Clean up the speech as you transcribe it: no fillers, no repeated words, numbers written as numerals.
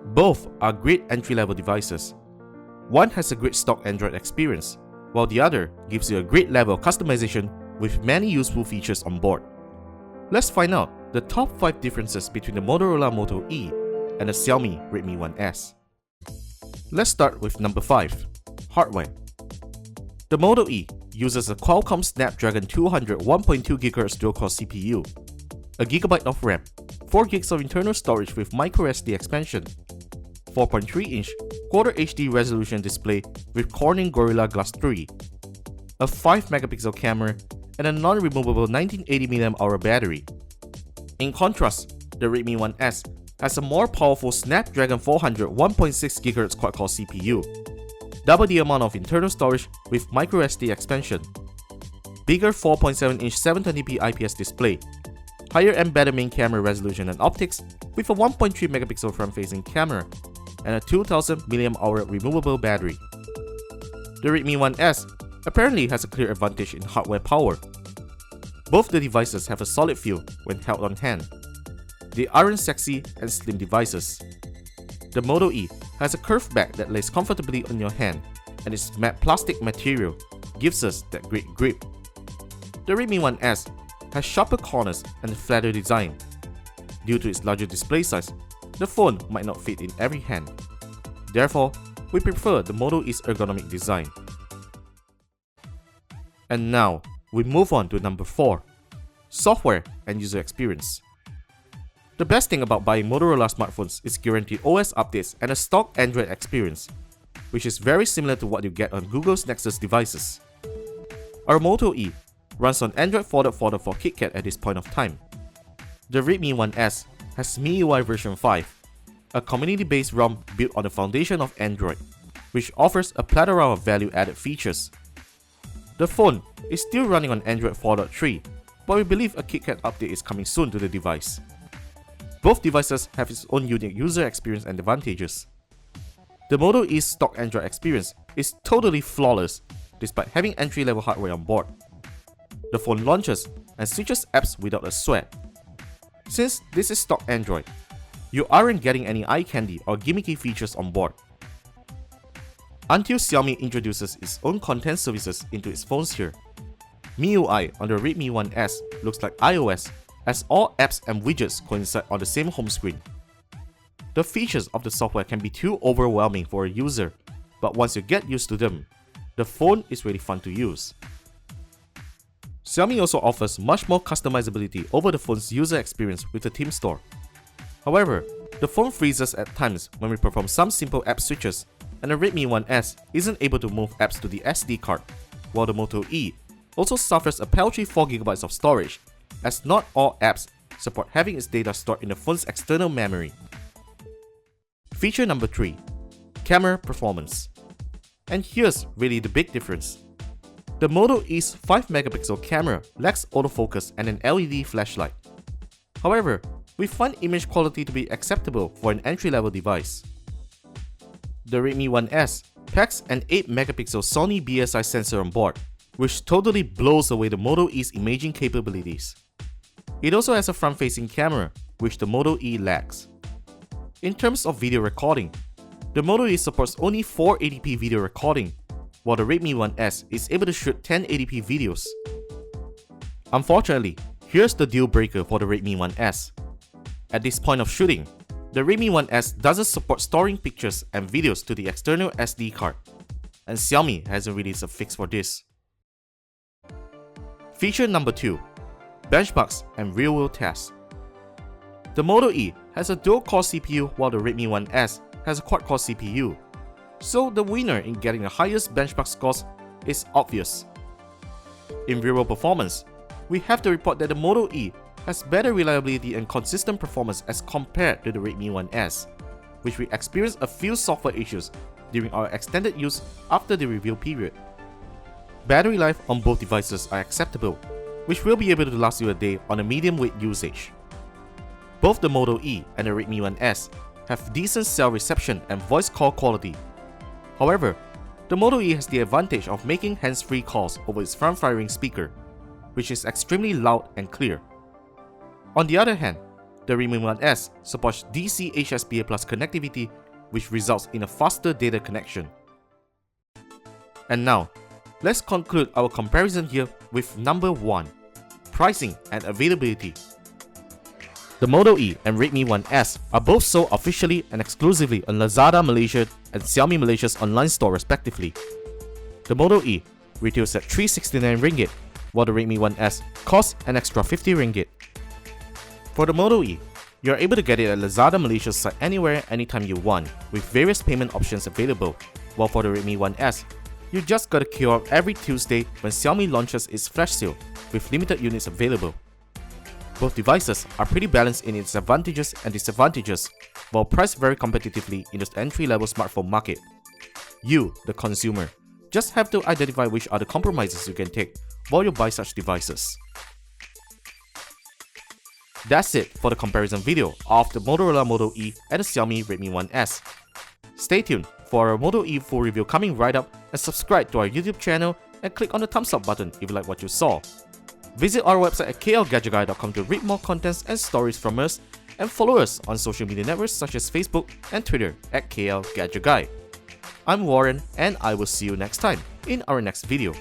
Both are great entry-level devices. One has a great stock Android experience, while the other gives you a great level of customization with many useful features on board. Let's find out the top 5 differences between the Motorola Moto E and the Xiaomi Redmi 1S. Let's start with number 5, hardware. The Moto E uses a Qualcomm Snapdragon 200 1.2 GHz dual-core CPU, a GB of RAM, 4 GB of internal storage with microSD expansion, 4.3-inch Quad HD resolution display with Corning Gorilla Glass 3, a 5-megapixel camera, and a non-removable 1980 mAh battery. In contrast, the Redmi 1S has a more powerful Snapdragon 400 1.6 GHz quad-core CPU, double the amount of internal storage with microSD expansion, bigger 4.7-inch 720p IPS display, higher embedded main camera resolution and optics with a 1.3 megapixel front-facing camera, and a 2000 mAh removable battery. The Redmi 1S apparently has a clear advantage in hardware power. Both the devices have a solid feel when held on hand. They aren't sexy and slim devices. The Moto E has a curved back that lays comfortably on your hand, and its matte plastic material gives us that great grip. The Redmi 1S has sharper corners and a flatter design. Due to its larger display size, the phone might not fit in every hand. Therefore, we prefer the Moto E's ergonomic design. And now, we move on to number 4, software and user experience. The best thing about buying Motorola smartphones is guaranteed OS updates and a stock Android experience, which is very similar to what you get on Google's Nexus devices. Our Moto E runs on Android 4.4 for KitKat at this point of time. The Redmi 1S has MIUI version 5, a community-based ROM built on the foundation of Android, which offers a plethora of value-added features. The phone is still running on Android 4.3, but we believe a KitKat update is coming soon to the device. Both devices have its own unique user experience and advantages. The Moto E's stock Android experience is totally flawless despite having entry-level hardware on board. The phone launches and switches apps without a sweat. Since this is stock Android, you aren't getting any eye candy or gimmicky features on board. Until Xiaomi introduces its own content services into its phones here. MIUI on the Redmi 1S looks like iOS, as all apps and widgets coincide on the same home screen. The features of the software can be too overwhelming for a user, but once you get used to them, the phone is really fun to use. Xiaomi also offers much more customizability over the phone's user experience with the Team Store. However, the phone freezes at times when we perform some simple app switches, and the Redmi 1S isn't able to move apps to the SD card, while the Moto E also suffers a paltry 4GB of storage, as not all apps support having its data stored in the phone's external memory. Feature number 3, camera performance. And here's really the big difference. The Moto E's 5-megapixel camera lacks autofocus and an LED flashlight. However, we find image quality to be acceptable for an entry-level device. The Redmi 1S packs an 8-megapixel Sony BSI sensor on board, which totally blows away the Moto E's imaging capabilities. It also has a front-facing camera, which the Moto E lacks. In terms of video recording, the Moto E supports only 480p video recording, while the Redmi 1S is able to shoot 1080p videos. Unfortunately, here's the deal breaker for the Redmi 1S. At this point of shooting, the Redmi 1S doesn't support storing pictures and videos to the external SD card, and Xiaomi hasn't released a fix for this. Feature number 2, benchmarks and real-world tests. The Moto E has a dual-core CPU while the Redmi 1S has a quad-core CPU, so the winner in getting the highest benchmark scores is obvious. In real-world performance, we have to report that the Moto E has better reliability and consistent performance as compared to the Redmi 1S, which we experienced a few software issues during our extended use after the review period. Battery life on both devices are acceptable, which will be able to last you a day on a medium weight usage. Both the Moto E and the Redmi 1S have decent cell reception and voice call quality. However, the Moto E has the advantage of making hands-free calls over its front-firing speaker, which is extremely loud and clear. On the other hand, the The Redmi 1S supports DC HSPA Plus connectivity, which results in a faster data connection. And now, let's conclude our comparison here with number 1, pricing and availability. The Moto E and Redmi 1S are both sold officially and exclusively on Lazada Malaysia and Xiaomi Malaysia's online store respectively. The Moto E retails at 369 ringgit, while the Redmi 1S costs an extra 50 ringgit. For the Moto E, you're able to get it at Lazada Malaysia's site anywhere, anytime you want, with various payment options available, while for the Redmi 1S, you just gotta queue up every Tuesday when Xiaomi launches its flash sale, with limited units available. Both devices are pretty balanced in its advantages and disadvantages, while priced very competitively in the entry-level smartphone market. You, the consumer, just have to identify which are the compromises you can take while you buy such devices. That's it for the comparison video of the Motorola Moto E and the Xiaomi Redmi 1S. Stay tuned for our Moto E full review coming right up, and subscribe to our YouTube channel and click on the thumbs up button if you like what you saw. Visit our website at KLGadgetGuy.com to read more contents and stories from us, and follow us on social media networks such as Facebook and Twitter at KLGadgetGuy. I'm Warren, and I will see you next time in our next video.